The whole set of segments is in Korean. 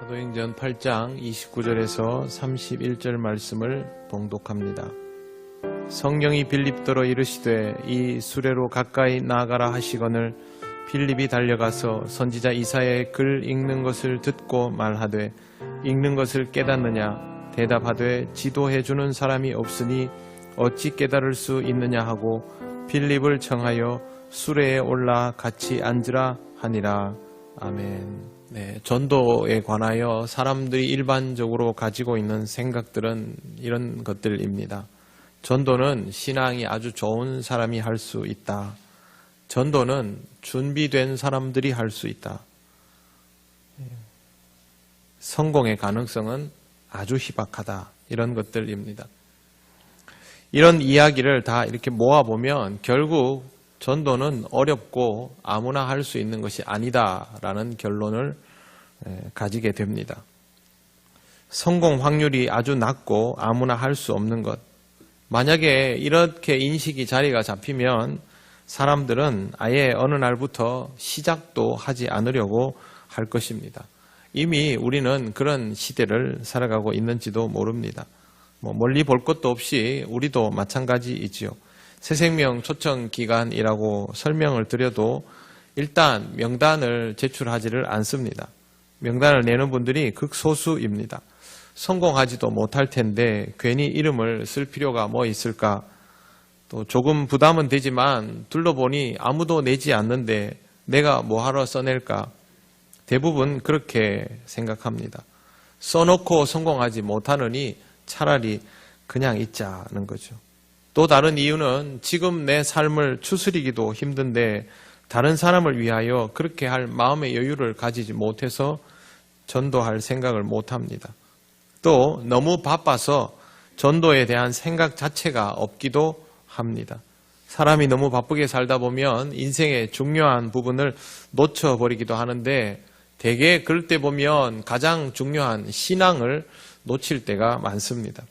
사도행전 8장 29절에서 31절 말씀을 봉독합니다. 성령이 빌립더러 이르시되 이 수레로 가까이 나아가라 하시거늘 빌립이 달려가서 선지자 이사야의 글 읽는 것을 듣고 말하되 읽는 것을 깨닫느냐 대답하되 지도해 주는 사람이 없으니 어찌 깨달을 수 있느냐 하고 빌립을 청하여 수레에 올라 같이 앉으라 하니라. 아멘. 네, 전도에 관하여 사람들이 일반적으로 가지고 있는 생각들은 이런 것들입니다. 전도는 신앙이 아주 좋은 사람이 할 수 있다. 전도는 준비된 사람들이 할 수 있다. 성공의 가능성은 아주 희박하다. 이런 것들입니다. 이런 이야기를 다 이렇게 모아보면 결국 전도는 어렵고 아무나 할 수 있는 것이 아니다라는 결론을 가지게 됩니다. 성공 확률이 아주 낮고 아무나 할 수 없는 것. 만약에 이렇게 인식이 자리가 잡히면 사람들은 아예 어느 날부터 시작도 하지 않으려고 할 것입니다. 이미 우리는 그런 시대를 살아가고 있는지도 모릅니다. 멀리 볼 것도 없이 우리도 마찬가지이지요. 새생명 초청기간이라고 설명을 드려도 일단 명단을 제출하지를 않습니다. 명단을 내는 분들이 극소수입니다. 성공하지도 못할 텐데 괜히 이름을 쓸 필요가 뭐 있을까? 또 조금 부담은 되지만 둘러보니 아무도 내지 않는데 내가 뭐하러 써낼까? 대부분 그렇게 생각합니다. 써놓고 성공하지 못하느니 차라리 그냥 있자는 거죠. 또 다른 이유는 지금 내 삶을 추스리기도 힘든데 다른 사람을 위하여 그렇게 할 마음의 여유를 가지지 못해서 전도할 생각을 못합니다. 또 너무 바빠서 전도에 대한 생각 자체가 없기도 합니다. 사람이 너무 바쁘게 살다 보면 인생의 중요한 부분을 놓쳐버리기도 하는데 대개 그럴 때 보면 가장 중요한 신앙을 놓칠 때가 많습니다.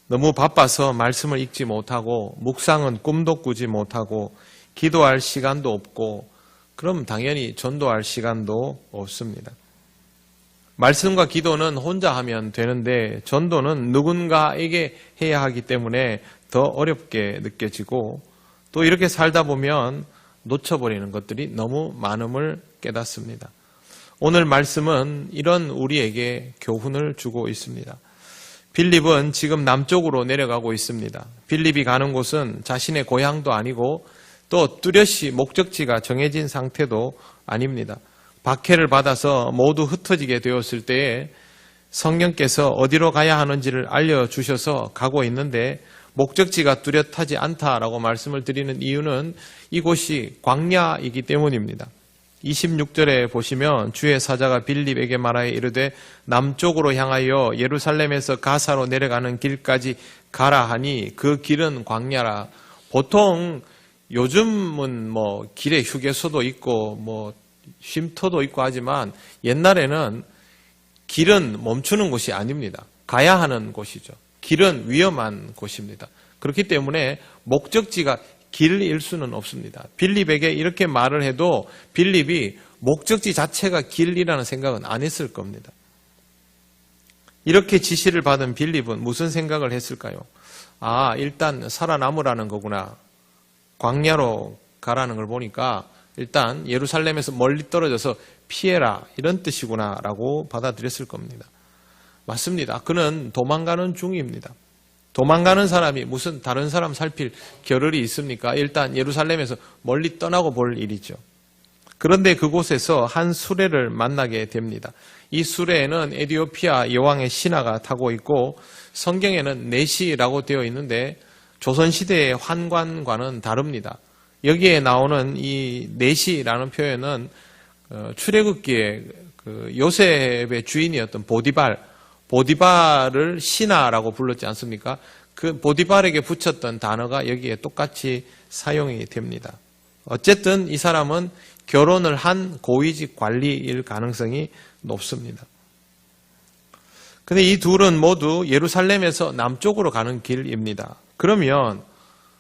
너무 바빠서 말씀을 읽지 못하고 묵상은 꿈도 꾸지 못하고 기도할 시간도 없고 그럼 당연히 전도할 시간도 없습니다. 말씀과 기도는 혼자 하면 되는데 전도는 누군가에게 해야 하기 때문에 더 어렵게 느껴지고 또 이렇게 살다 보면 놓쳐버리는 것들이 너무 많음을 깨닫습니다. 오늘 말씀은 이런 우리에게 교훈을 주고 있습니다. 빌립은 지금 남쪽으로 내려가고 있습니다. 빌립이 가는 곳은 자신의 고향도 아니고 또 뚜렷이 목적지가 정해진 상태도 아닙니다. 박해를 받아서 모두 흩어지게 되었을 때에 성령께서 어디로 가야 하는지를 알려주셔서 가고 있는데 목적지가 뚜렷하지 않다라고 말씀을 드리는 이유는 이곳이 광야이기 때문입니다. 26절에 보시면 주의 사자가 빌립에게 말하여 이르되 남쪽으로 향하여 예루살렘에서 가사로 내려가는 길까지 가라 하니 그 길은 광야라. 보통 요즘은 길에 휴게소도 있고 쉼터도 있고 하지만 옛날에는 길은 멈추는 곳이 아닙니다. 가야 하는 곳이죠. 길은 위험한 곳입니다. 그렇기 때문에 목적지가 길일 수는 없습니다. 빌립에게 이렇게 말을 해도 빌립이 목적지 자체가 길이라는 생각은 안 했을 겁니다. 이렇게 지시를 받은 빌립은 무슨 생각을 했을까요? 일단 살아남으라는 거구나. 광야로 가라는 걸 보니까 일단 예루살렘에서 멀리 떨어져서 피해라 이런 뜻이구나 라고 받아들였을 겁니다. 맞습니다. 그는 도망가는 중입니다. 도망가는 사람이 무슨 다른 사람 살필 겨를이 있습니까? 일단 예루살렘에서 멀리 떠나고 볼 일이죠. 그런데 그곳에서 한 수레를 만나게 됩니다. 이 수레에는 에티오피아 여왕의 신하가 타고 있고 성경에는 내시라고 되어 있는데 조선시대의 환관과는 다릅니다. 여기에 나오는 이 내시라는 표현은 출애굽기에 요셉의 주인이었던 보디발을 신하라고 불렀지 않습니까? 그 보디발에게 붙였던 단어가 여기에 똑같이 사용이 됩니다. 어쨌든 이 사람은 결혼을 한 고위직 관리일 가능성이 높습니다. 근데 이 둘은 모두 예루살렘에서 남쪽으로 가는 길입니다. 그러면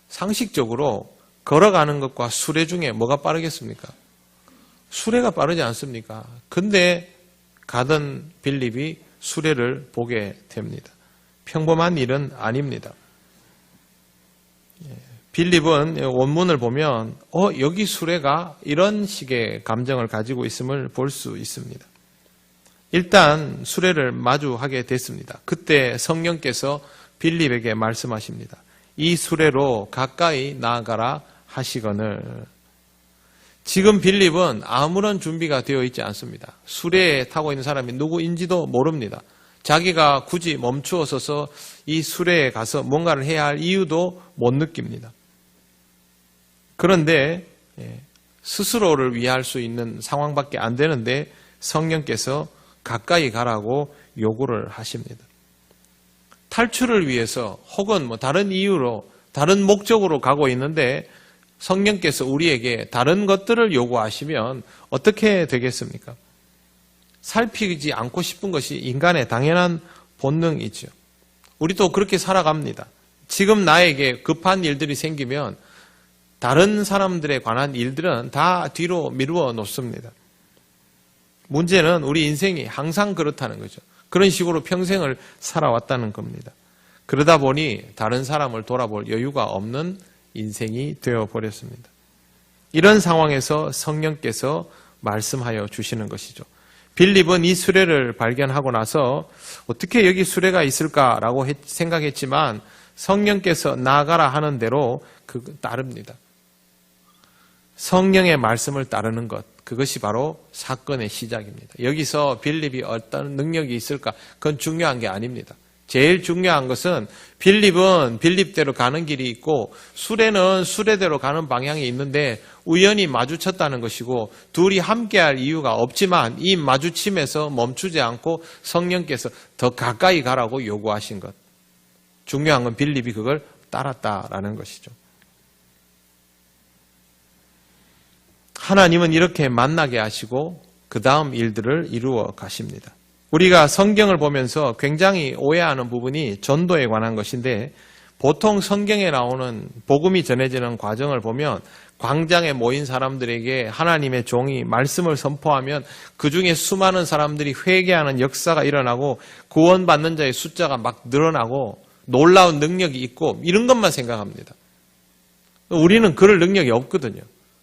상식적으로 걸어가는 것과 수레 중에 뭐가 빠르겠습니까? 수레가 빠르지 않습니까? 근데 가던 빌립이 수레를 보게 됩니다. 평범한 일은 아닙니다. 빌립은 원문을 보면 여기 수레가 이런 식의 감정을 가지고 있음을 볼 수 있습니다. 일단 수레를 마주하게 됐습니다. 그때 성령께서 빌립에게 말씀하십니다. 이 수레로 가까이 나아가라 하시거늘. 지금 빌립은 아무런 준비가 되어 있지 않습니다. 수레에 타고 있는 사람이 누구인지도 모릅니다. 자기가 굳이 멈추어 서서 이 수레에 가서 뭔가를 해야 할 이유도 못 느낍니다. 그런데 스스로를 위할 수 있는 상황밖에 안 되는데 성령께서 가까이 가라고 요구를 하십니다. 탈출을 위해서 혹은 다른 이유로 다른 목적으로 가고 있는데 성령께서 우리에게 다른 것들을 요구하시면 어떻게 되겠습니까? 살피지 않고 싶은 것이 인간의 당연한 본능이죠. 우리도 그렇게 살아갑니다. 지금 나에게 급한 일들이 생기면 다른 사람들에 관한 일들은 다 뒤로 미루어 놓습니다. 문제는 우리 인생이 항상 그렇다는 거죠. 그런 식으로 평생을 살아왔다는 겁니다. 그러다 보니 다른 사람을 돌아볼 여유가 없는 인생이 되어버렸습니다. 이런 상황에서 성령께서 말씀하여 주시는 것이죠. 빌립은 이 수레를 발견하고 나서 어떻게 여기 수레가 있을까라고 생각했지만 성령께서 나아가라 하는 대로 따릅니다. 성령의 말씀을 따르는 것, 그것이 바로 사건의 시작입니다. 여기서 빌립이 어떤 능력이 있을까? 그건 중요한 게 아닙니다. 제일 중요한 것은 빌립은 빌립대로 가는 길이 있고 수레는 수레대로 가는 방향이 있는데 우연히 마주쳤다는 것이고 둘이 함께할 이유가 없지만 이 마주침에서 멈추지 않고 성령께서 더 가까이 가라고 요구하신 것. 중요한 건 빌립이 그걸 따랐다라는 것이죠. 하나님은 이렇게 만나게 하시고 그 다음 일들을 이루어 가십니다. 우리가 성경을 보면서 굉장히 오해하는 부분이 전도에 관한 것인데 보통 성경에 나오는 복음이 전해지는 과정을 보면 광장에 모인 사람들에게 하나님의 종이 말씀을 선포하면 그 중에 수많은 사람들이 회개하는 역사가 일어나고 구원받는 자의 숫자가 막 늘어나고 놀라운 능력이 있고 이런 것만 생각합니다. 우리는 그럴 능력이 없거든요.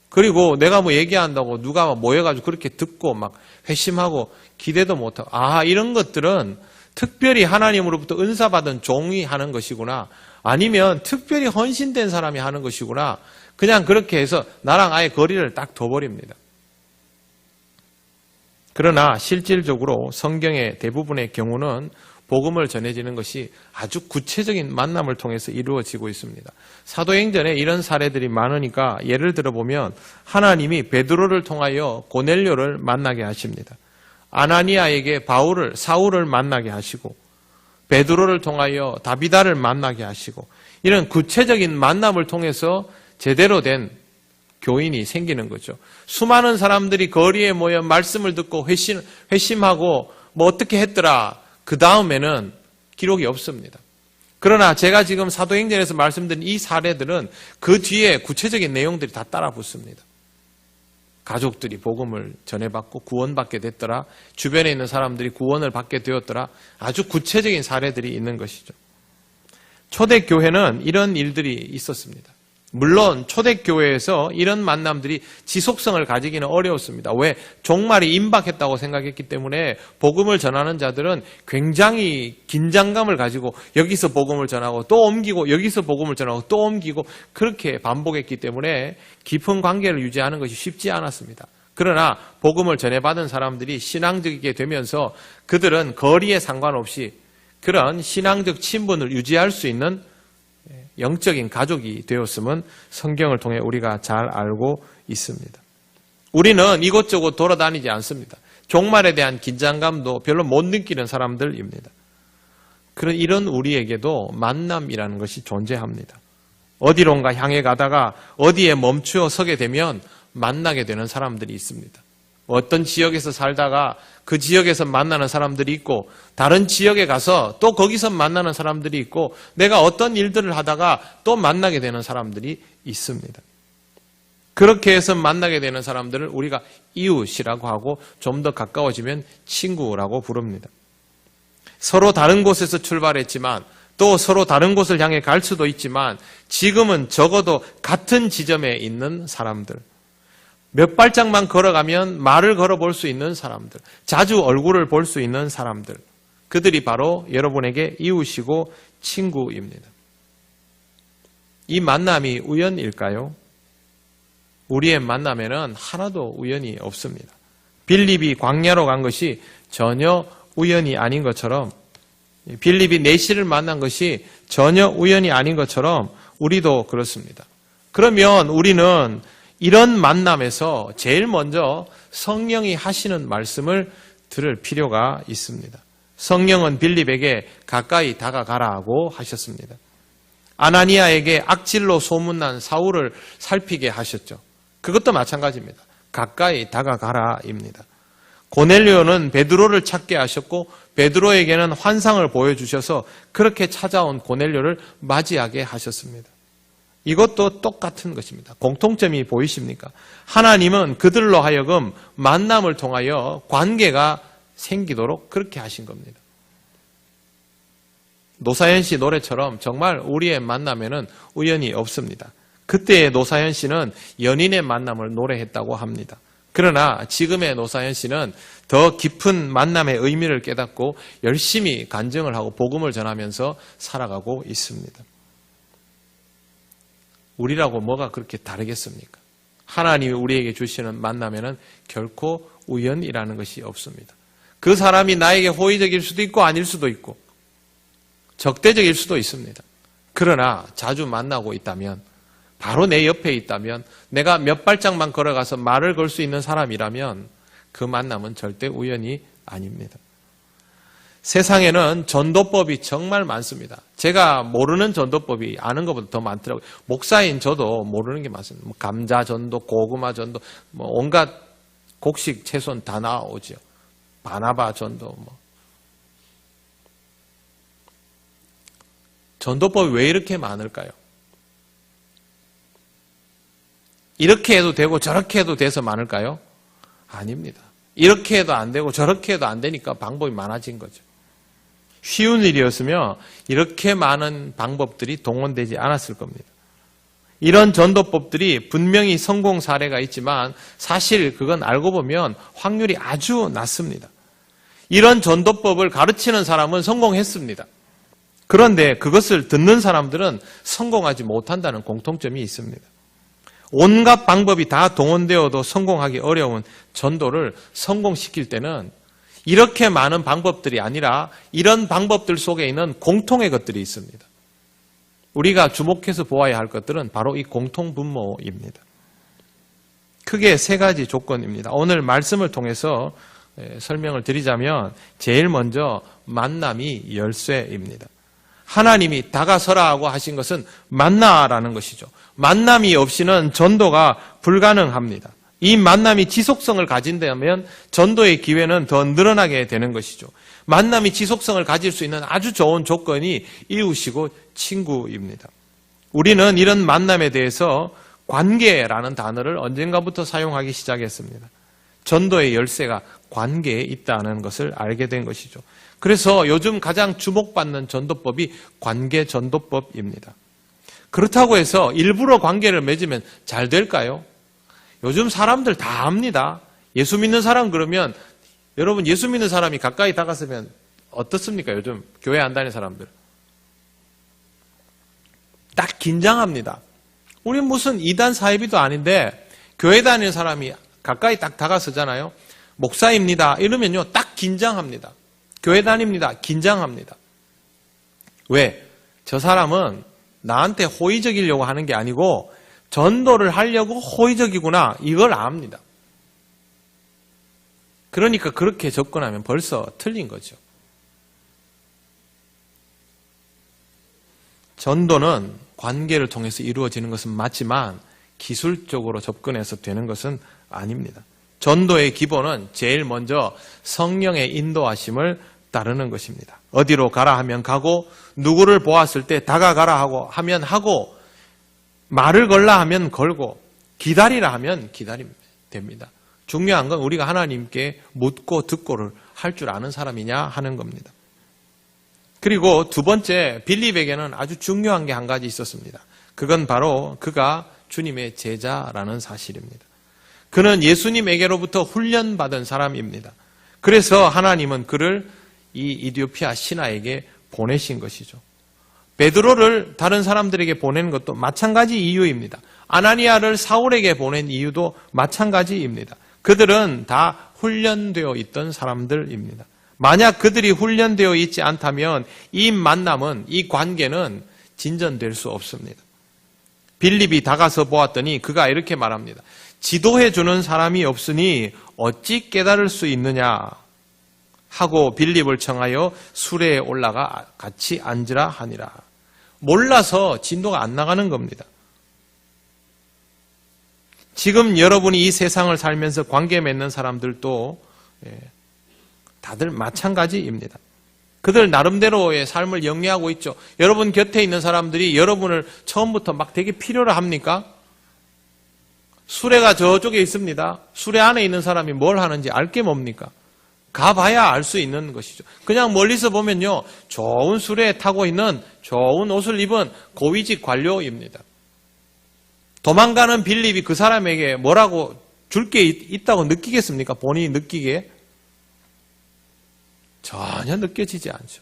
그리고 내가 얘기한다고 누가 모여가지고 그렇게 듣고 막 회심하고 기대도 못하고 이런 것들은 특별히 하나님으로부터 은사받은 종이 하는 것이구나. 아니면 특별히 헌신된 사람이 하는 것이구나. 그냥 그렇게 해서 나랑 아예 거리를 딱 둬버립니다. 그러나 실질적으로 성경의 대부분의 경우는 복음을 전해지는 것이 아주 구체적인 만남을 통해서 이루어지고 있습니다. 사도행전에 이런 사례들이 많으니까 예를 들어보면 하나님이 베드로를 통하여 고넬료를 만나게 하십니다. 아나니아에게 사울을 만나게 하시고 베드로를 통하여 다비다를 만나게 하시고 이런 구체적인 만남을 통해서 제대로 된 교인이 생기는 거죠. 수많은 사람들이 거리에 모여 말씀을 듣고 회심하고 어떻게 했더라. 그 다음에는 기록이 없습니다. 그러나 제가 지금 사도행전에서 말씀드린 이 사례들은 그 뒤에 구체적인 내용들이 다 따라 붙습니다. 가족들이 복음을 전해받고 구원받게 됐더라. 주변에 있는 사람들이 구원을 받게 되었더라. 아주 구체적인 사례들이 있는 것이죠. 초대교회는 이런 일들이 있었습니다. 물론 초대교회에서 이런 만남들이 지속성을 가지기는 어려웠습니다. 왜? 종말이 임박했다고 생각했기 때문에 복음을 전하는 자들은 굉장히 긴장감을 가지고 여기서 복음을 전하고 또 옮기고 여기서 복음을 전하고 또 옮기고 그렇게 반복했기 때문에 깊은 관계를 유지하는 것이 쉽지 않았습니다. 그러나 복음을 전해받은 사람들이 신앙적이게 되면서 그들은 거리에 상관없이 그런 신앙적 친분을 유지할 수 있는 영적인 가족이 되었음은 성경을 통해 우리가 잘 알고 있습니다. 우리는 이곳저곳 돌아다니지 않습니다. 종말에 대한 긴장감도 별로 못 느끼는 사람들입니다. 그런 이런 우리에게도 만남이라는 것이 존재합니다. 어디론가 향해 가다가 어디에 멈추어 서게 되면 만나게 되는 사람들이 있습니다. 어떤 지역에서 살다가 그 지역에서 만나는 사람들이 있고 다른 지역에 가서 또 거기서 만나는 사람들이 있고 내가 어떤 일들을 하다가 또 만나게 되는 사람들이 있습니다. 그렇게 해서 만나게 되는 사람들을 우리가 이웃이라고 하고 좀 더 가까워지면 친구라고 부릅니다. 서로 다른 곳에서 출발했지만 또 서로 다른 곳을 향해 갈 수도 있지만 지금은 적어도 같은 지점에 있는 사람들, 몇 발짝만 걸어가면 말을 걸어볼 수 있는 사람들, 자주 얼굴을 볼 수 있는 사람들, 그들이 바로 여러분에게 이웃이고 친구입니다. 이 만남이 우연일까요? 우리의 만남에는 하나도 우연이 없습니다. 빌립이 광야로 간 것이 전혀 우연이 아닌 것처럼, 빌립이 내시를 만난 것이 전혀 우연이 아닌 것처럼 우리도 그렇습니다. 그러면 우리는 이런 만남에서 제일 먼저 성령이 하시는 말씀을 들을 필요가 있습니다. 성령은 빌립에게 가까이 다가가라고 하셨습니다. 아나니아에게 악질로 소문난 사울을 살피게 하셨죠. 그것도 마찬가지입니다. 가까이 다가가라입니다. 고넬료는 베드로를 찾게 하셨고 베드로에게는 환상을 보여주셔서 그렇게 찾아온 고넬료를 맞이하게 하셨습니다. 이것도 똑같은 것입니다. 공통점이 보이십니까? 하나님은 그들로 하여금 만남을 통하여 관계가 생기도록 그렇게 하신 겁니다. 노사연 씨 노래처럼 정말 우리의 만남에는 우연이 없습니다. 그때의 노사연 씨는 연인의 만남을 노래했다고 합니다. 그러나 지금의 노사연 씨는 더 깊은 만남의 의미를 깨닫고 열심히 간증을 하고 복음을 전하면서 살아가고 있습니다. 우리라고 뭐가 그렇게 다르겠습니까? 하나님이 우리에게 주시는 만남에는 결코 우연이라는 것이 없습니다. 그 사람이 나에게 호의적일 수도 있고 아닐 수도 있고 적대적일 수도 있습니다. 그러나 자주 만나고 있다면, 바로 내 옆에 있다면, 내가 몇 발짝만 걸어가서 말을 걸 수 있는 사람이라면 그 만남은 절대 우연이 아닙니다. 세상에는 전도법이 정말 많습니다. 제가 모르는 전도법이 아는 것보다 더 많더라고요. 목사인 저도 모르는 게 많습니다. 감자 전도, 고구마 전도, 온갖 곡식 채소는 다 나오죠. 바나바 전도. 전도법이 왜 이렇게 많을까요? 이렇게 해도 되고 저렇게 해도 돼서 많을까요? 아닙니다. 이렇게 해도 안 되고 저렇게 해도 안 되니까 방법이 많아진 거죠. 쉬운 일이었으면 이렇게 많은 방법들이 동원되지 않았을 겁니다. 이런 전도법들이 분명히 성공 사례가 있지만 사실 그건 알고 보면 확률이 아주 낮습니다. 이런 전도법을 가르치는 사람은 성공했습니다. 그런데 그것을 듣는 사람들은 성공하지 못한다는 공통점이 있습니다. 온갖 방법이 다 동원되어도 성공하기 어려운 전도를 성공시킬 때는 이렇게 많은 방법들이 아니라 이런 방법들 속에 있는 공통의 것들이 있습니다. 우리가 주목해서 보아야 할 것들은 바로 이 공통분모입니다. 크게 세 가지 조건입니다. 오늘 말씀을 통해서 설명을 드리자면 제일 먼저 만남이 열쇠입니다. 하나님이 다가서라고 하신 것은 만나라는 것이죠. 만남이 없이는 전도가 불가능합니다. 이 만남이 지속성을 가진다면 전도의 기회는 더 늘어나게 되는 것이죠. 만남이 지속성을 가질 수 있는 아주 좋은 조건이 이웃이고 친구입니다. 우리는 이런 만남에 대해서 관계라는 단어를 언젠가부터 사용하기 시작했습니다. 전도의 열쇠가 관계에 있다는 것을 알게 된 것이죠. 그래서 요즘 가장 주목받는 전도법이 관계 전도법입니다. 그렇다고 해서 일부러 관계를 맺으면 잘 될까요? 요즘 사람들 다 압니다. 예수 믿는 사람 그러면 여러분 예수 믿는 사람이 가까이 다가서면 어떻습니까? 요즘 교회 안 다니는 사람들. 딱 긴장합니다. 우린 무슨 이단 사이비도 아닌데 교회 다니는 사람이 가까이 딱 다가서잖아요. 목사입니다. 이러면요 딱 긴장합니다. 교회 다닙니다. 긴장합니다. 왜? 저 사람은 나한테 호의적이려고 하는 게 아니고 전도를 하려고 호의적이구나 이걸 압니다. 그러니까 그렇게 접근하면 벌써 틀린 거죠. 전도는 관계를 통해서 이루어지는 것은 맞지만 기술적으로 접근해서 되는 것은 아닙니다. 전도의 기본은 제일 먼저 성령의 인도하심을 따르는 것입니다. 어디로 가라 하면 가고 누구를 보았을 때 다가가라 하고 하면 하고 말을 걸라 하면 걸고 기다리라 하면 기다리면 됩니다. 중요한 건 우리가 하나님께 묻고 듣고를 할 줄 아는 사람이냐 하는 겁니다. 그리고 두 번째, 빌립에게는 아주 중요한 게 한 가지 있었습니다. 그건 바로 그가 주님의 제자라는 사실입니다. 그는 예수님에게로부터 훈련받은 사람입니다. 그래서 하나님은 그를 이 이디오피아 신하에게 보내신 것이죠. 베드로를 다른 사람들에게 보낸 것도 마찬가지 이유입니다. 아나니아를 사울에게 보낸 이유도 마찬가지입니다. 그들은 다 훈련되어 있던 사람들입니다. 만약 그들이 훈련되어 있지 않다면 이 만남은, 이 관계는 진전될 수 없습니다. 빌립이 다가서 보았더니 그가 이렇게 말합니다. 지도해 주는 사람이 없으니 어찌 깨달을 수 있느냐 하고 빌립을 청하여 수레에 올라가 같이 앉으라 하니라. 몰라서 진도가 안 나가는 겁니다. 지금 여러분이 이 세상을 살면서 관계 맺는 사람들도 다들 마찬가지입니다. 그들 나름대로의 삶을 영위하고 있죠. 여러분 곁에 있는 사람들이 여러분을 처음부터 막 되게 필요로 합니까? 수레가 저쪽에 있습니다. 수레 안에 있는 사람이 뭘 하는지 알 게 뭡니까? 가봐야 알 수 있는 것이죠. 그냥 멀리서 보면요, 좋은 수레에 타고 있는 좋은 옷을 입은 고위직 관료입니다. 도망가는 빌립이 그 사람에게 뭐라고 줄 게 있다고 느끼겠습니까? 본인이 느끼기에? 전혀 느껴지지 않죠.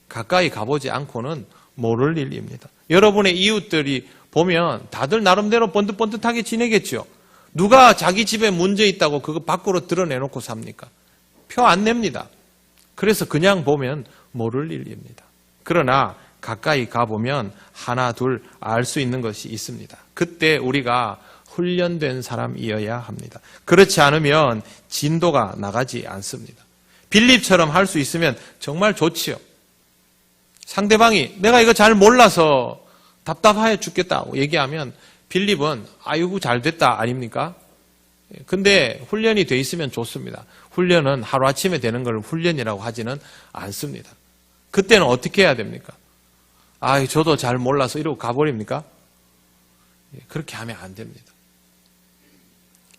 가까이 가보지 않고는 모를 일입니다. 여러분의 이웃들이 보면 다들 나름대로 번듯번듯하게 지내겠죠. 누가 자기 집에 문제 있다고 그거 밖으로 드러내놓고 삽니까? 표 안 냅니다. 그래서 그냥 보면 모를 일입니다. 그러나 가까이 가보면 하나 둘 알 수 있는 것이 있습니다. 그때 우리가 훈련된 사람이어야 합니다. 그렇지 않으면 진도가 나가지 않습니다. 빌립처럼 할 수 있으면 정말 좋지요. 상대방이 내가 이거 잘 몰라서 답답해 죽겠다고 얘기하면 빌립은 아이고 잘 됐다 아닙니까? 근데 훈련이 돼 있으면 좋습니다. 훈련은 하루아침에 되는 걸 훈련이라고 하지는 않습니다. 그때는 어떻게 해야 됩니까? 저도 잘 몰라서 이러고 가버립니까? 그렇게 하면 안 됩니다.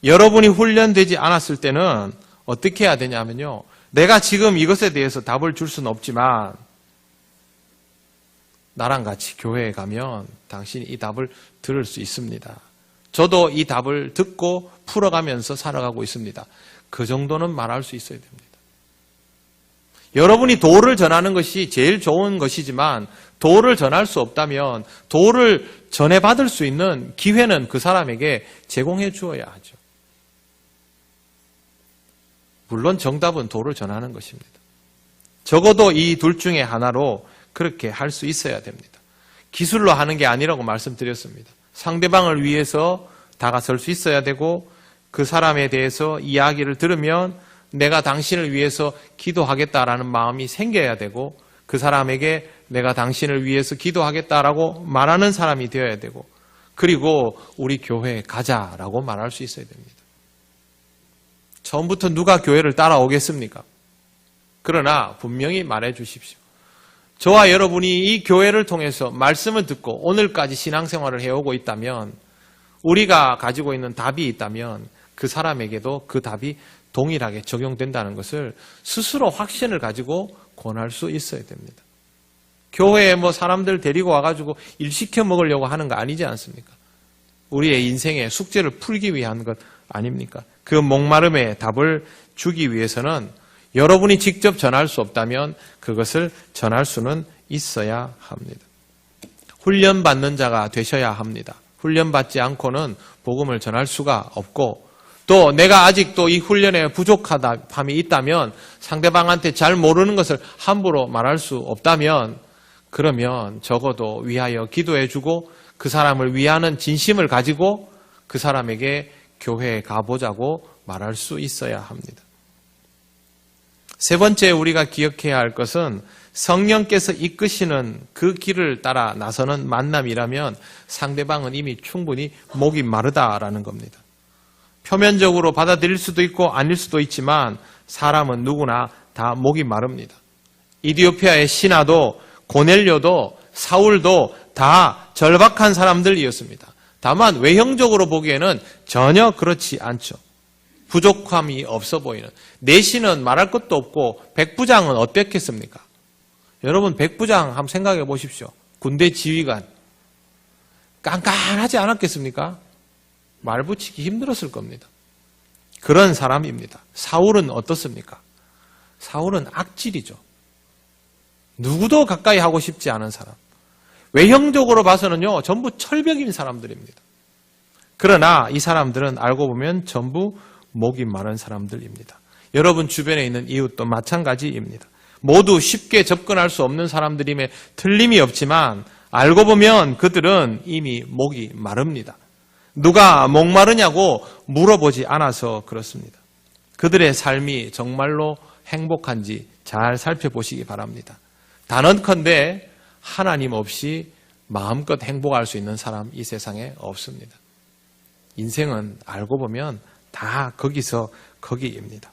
여러분이 훈련되지 않았을 때는 어떻게 해야 되냐면요. 내가 지금 이것에 대해서 답을 줄 수는 없지만 나랑 같이 교회에 가면 당신이 이 답을 들을 수 있습니다. 저도 이 답을 듣고 풀어가면서 살아가고 있습니다. 그 정도는 말할 수 있어야 됩니다. 여러분이 도를 전하는 것이 제일 좋은 것이지만 도를 전할 수 없다면 도를 전해받을 수 있는 기회는 그 사람에게 제공해 주어야 하죠. 물론 정답은 도를 전하는 것입니다. 적어도 이 둘 중에 하나로 그렇게 할 수 있어야 됩니다. 기술로 하는 게 아니라고 말씀드렸습니다. 상대방을 위해서 다가설 수 있어야 되고 그 사람에 대해서 이야기를 들으면 내가 당신을 위해서 기도하겠다라는 마음이 생겨야 되고 그 사람에게 내가 당신을 위해서 기도하겠다라고 말하는 사람이 되어야 되고 그리고 우리 교회에 가자라고 말할 수 있어야 됩니다. 처음부터 누가 교회를 따라오겠습니까? 그러나 분명히 말해 주십시오. 저와 여러분이 이 교회를 통해서 말씀을 듣고 오늘까지 신앙생활을 해오고 있다면 우리가 가지고 있는 답이 있다면 그 사람에게도 그 답이 동일하게 적용된다는 것을 스스로 확신을 가지고 권할 수 있어야 됩니다. 교회에 사람들 데리고 와가지고 일 시켜 먹으려고 하는 거 아니지 않습니까? 우리의 인생의 숙제를 풀기 위한 것 아닙니까? 그 목마름의 답을 주기 위해서는 여러분이 직접 전할 수 없다면 그것을 전할 수는 있어야 합니다. 훈련받는 자가 되셔야 합니다. 훈련받지 않고는 복음을 전할 수가 없고 또 내가 아직도 이 훈련에 부족함이 있다면 상대방한테 잘 모르는 것을 함부로 말할 수 없다면 그러면 적어도 위하여 기도해주고 그 사람을 위하는 진심을 가지고 그 사람에게 교회에 가보자고 말할 수 있어야 합니다. 세 번째 우리가 기억해야 할 것은 성령께서 이끄시는 그 길을 따라 나서는 만남이라면 상대방은 이미 충분히 목이 마르다라는 겁니다. 표면적으로 받아들일 수도 있고 아닐 수도 있지만 사람은 누구나 다 목이 마릅니다. 이디오피아의 신하도 고넬료도 사울도 다 절박한 사람들이었습니다. 다만 외형적으로 보기에는 전혀 그렇지 않죠. 부족함이 없어 보이는. 내신은 말할 것도 없고 백부장은 어땠겠습니까? 여러분 백부장 한번 생각해 보십시오. 군대 지휘관. 깐깐하지 않았겠습니까? 말 붙이기 힘들었을 겁니다. 그런 사람입니다. 사울은 어떻습니까? 사울은 악질이죠. 누구도 가까이 하고 싶지 않은 사람. 외형적으로 봐서는요, 전부 철벽인 사람들입니다. 그러나 이 사람들은 알고 보면 전부 목이 마른 사람들입니다. 여러분 주변에 있는 이웃도 마찬가지입니다. 모두 쉽게 접근할 수 없는 사람들임에 틀림이 없지만 알고 보면 그들은 이미 목이 마릅니다. 누가 목마르냐고 물어보지 않아서 그렇습니다. 그들의 삶이 정말로 행복한지 잘 살펴보시기 바랍니다. 단언컨대 하나님 없이 마음껏 행복할 수 있는 사람 이 세상에 없습니다. 인생은 알고 보면 다 거기서 거기입니다.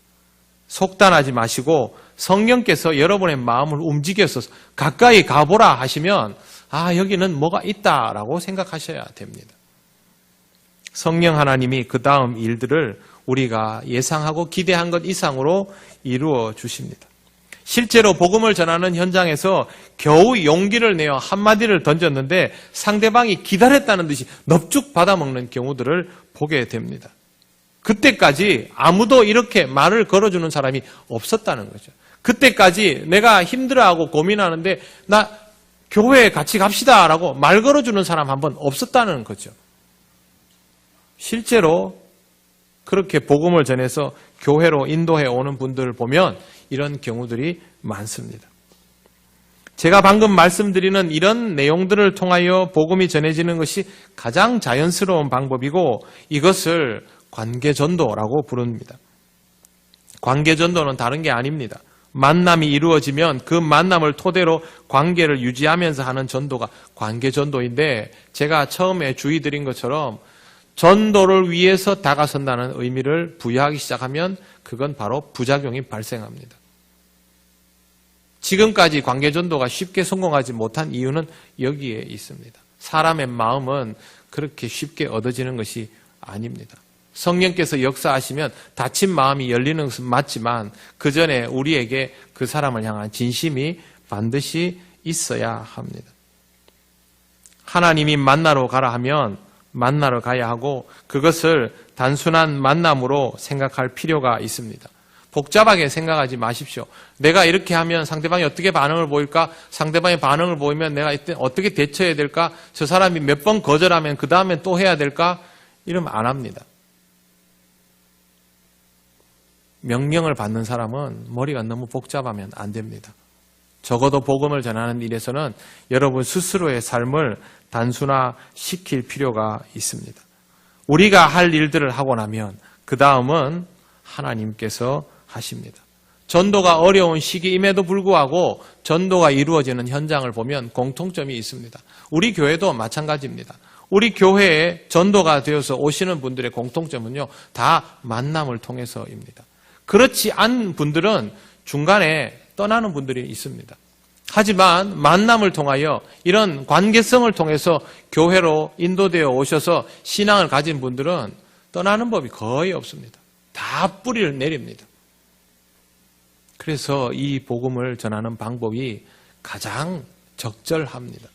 속단하지 마시고 성령께서 여러분의 마음을 움직여서 가까이 가보라 하시면 여기는 뭐가 있다라고 생각하셔야 됩니다. 성령 하나님이 그 다음 일들을 우리가 예상하고 기대한 것 이상으로 이루어 주십니다. 실제로 복음을 전하는 현장에서 겨우 용기를 내어 한마디를 던졌는데 상대방이 기다렸다는 듯이 넙죽 받아먹는 경우들을 보게 됩니다. 그때까지 아무도 이렇게 말을 걸어주는 사람이 없었다는 거죠. 그때까지 내가 힘들어하고 고민하는데 나 교회에 같이 갑시다 라고 말 걸어주는 사람 한 번 없었다는 거죠. 실제로 그렇게 복음을 전해서 교회로 인도해 오는 분들을 보면 이런 경우들이 많습니다. 제가 방금 말씀드리는 이런 내용들을 통하여 복음이 전해지는 것이 가장 자연스러운 방법이고 이것을 관계전도라고 부릅니다. 관계전도는 다른 게 아닙니다. 만남이 이루어지면 그 만남을 토대로 관계를 유지하면서 하는 전도가 관계전도인데 제가 처음에 주의드린 것처럼 전도를 위해서 다가선다는 의미를 부여하기 시작하면 그건 바로 부작용이 발생합니다. 지금까지 관계전도가 쉽게 성공하지 못한 이유는 여기에 있습니다. 사람의 마음은 그렇게 쉽게 얻어지는 것이 아닙니다. 성령께서 역사하시면 다친 마음이 열리는 것은 맞지만 그 전에 우리에게 그 사람을 향한 진심이 반드시 있어야 합니다. 하나님이 만나러 가라 하면 만나러 가야 하고 그것을 단순한 만남으로 생각할 필요가 있습니다. 복잡하게 생각하지 마십시오. 내가 이렇게 하면 상대방이 어떻게 반응을 보일까? 상대방의 반응을 보이면 내가 이때 어떻게 대처해야 될까? 저 사람이 몇 번 거절하면 그 다음에 또 해야 될까? 이러면 안 합니다. 명령을 받는 사람은 머리가 너무 복잡하면 안 됩니다. 적어도 복음을 전하는 일에서는 여러분 스스로의 삶을 단순화시킬 필요가 있습니다. 우리가 할 일들을 하고 나면 그 다음은 하나님께서 하십니다. 전도가 어려운 시기임에도 불구하고 전도가 이루어지는 현장을 보면 공통점이 있습니다. 우리 교회도 마찬가지입니다. 우리 교회에 전도가 되어서 오시는 분들의 공통점은요, 다 만남을 통해서입니다. 그렇지 않은 분들은 중간에 떠나는 분들이 있습니다. 하지만 만남을 통하여 이런 관계성을 통해서 교회로 인도되어 오셔서 신앙을 가진 분들은 떠나는 법이 거의 없습니다. 다 뿌리를 내립니다. 그래서 이 복음을 전하는 방법이 가장 적절합니다.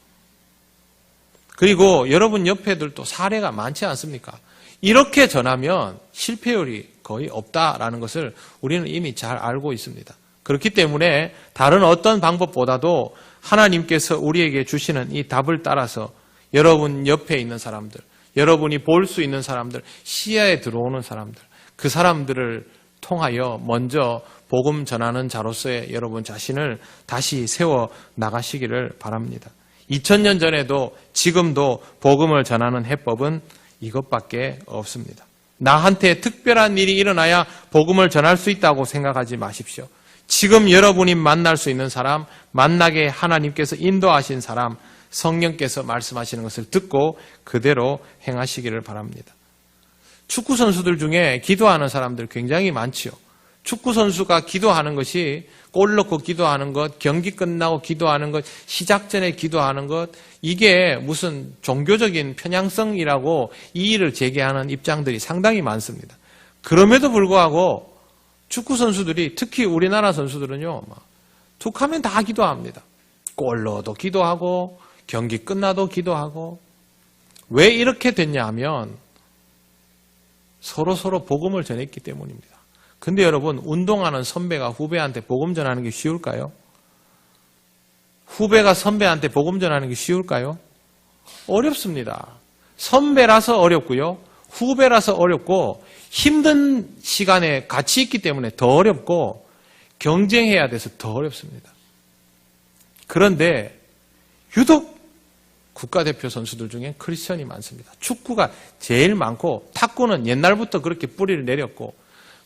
그리고 여러분 옆에들도 사례가 많지 않습니까? 이렇게 전하면 실패율이 거의 없다라는 것을 우리는 이미 잘 알고 있습니다. 그렇기 때문에 다른 어떤 방법보다도 하나님께서 우리에게 주시는 이 답을 따라서 여러분 옆에 있는 사람들, 여러분이 볼 수 있는 사람들, 시야에 들어오는 사람들, 그 사람들을 통하여 먼저 복음 전하는 자로서의 여러분 자신을 다시 세워 나가시기를 바랍니다. 2000년 전에도 지금도 복음을 전하는 해법은 이것밖에 없습니다. 나한테 특별한 일이 일어나야 복음을 전할 수 있다고 생각하지 마십시오. 지금 여러분이 만날 수 있는 사람, 만나게 하나님께서 인도하신 사람, 성령께서 말씀하시는 것을 듣고 그대로 행하시기를 바랍니다. 축구 선수들 중에 기도하는 사람들 굉장히 많지요. 축구 선수가 기도하는 것이 골 넣고 기도하는 것, 경기 끝나고 기도하는 것, 시작 전에 기도하는 것, 이게 무슨 종교적인 편향성이라고 이의를 제기하는 입장들이 상당히 많습니다. 그럼에도 불구하고 축구 선수들이, 특히 우리나라 선수들은요, 툭하면 다 기도합니다. 골 넣어도 기도하고 경기 끝나도 기도하고. 왜 이렇게 됐냐 하면 서로 복음을 전했기 때문입니다. 근데 여러분, 운동하는 선배가 후배한테 복음 전하는 게 쉬울까요? 후배가 선배한테 복음 전하는 게 쉬울까요? 어렵습니다. 선배라서 어렵고요. 후배라서 어렵고 힘든 시간에 같이 있기 때문에 더 어렵고 경쟁해야 돼서 더 어렵습니다. 그런데 유독 국가대표 선수들 중에 크리스천이 많습니다. 축구가 제일 많고 탁구는 옛날부터 그렇게 뿌리를 내렸고,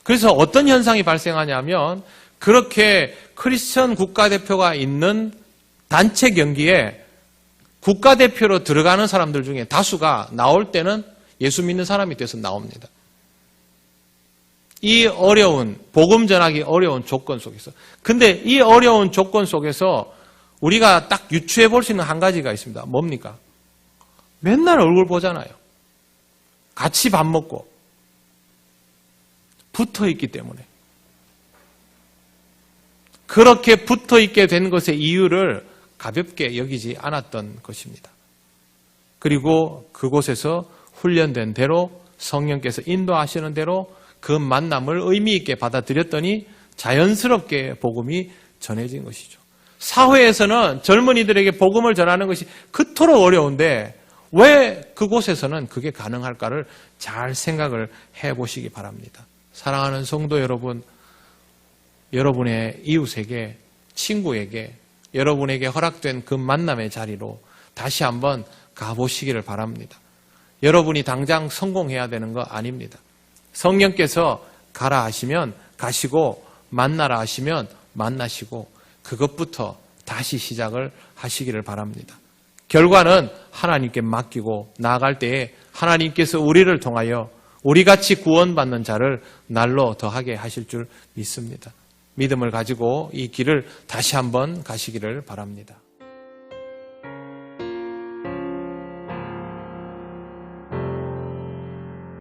그래서 어떤 현상이 발생하냐면 그렇게 크리스천 국가대표가 있는 단체 경기에 국가대표로 들어가는 사람들 중에 다수가 나올 때는 예수 믿는 사람이 돼서 나옵니다. 이 어려운, 복음 전하기 어려운 조건 속에서. 근데 이 어려운 조건 속에서 우리가 딱 유추해 볼 수 있는 한 가지가 있습니다. 뭡니까? 맨날 얼굴 보잖아요. 같이 밥 먹고 붙어 있기 때문에. 그렇게 붙어 있게 된 것의 이유를 가볍게 여기지 않았던 것입니다. 그리고 그곳에서 훈련된 대로 성령께서 인도하시는 대로 그 만남을 의미 있게 받아들였더니 자연스럽게 복음이 전해진 것이죠. 사회에서는 젊은이들에게 복음을 전하는 것이 그토록 어려운데 왜 그곳에서는 그게 가능할까를 잘 생각을 해보시기 바랍니다. 사랑하는 성도 여러분, 여러분의 이웃에게, 친구에게, 여러분에게 허락된 그 만남의 자리로 다시 한번 가보시기를 바랍니다. 여러분이 당장 성공해야 되는 거 아닙니다. 성령께서 가라 하시면 가시고 만나라 하시면 만나시고 그것부터 다시 시작을 하시기를 바랍니다. 결과는 하나님께 맡기고 나아갈 때에 하나님께서 우리를 통하여 우리같이 구원받는 자를 날로 더하게 하실 줄 믿습니다. 믿음을 가지고 이 길을 다시 한번 가시기를 바랍니다.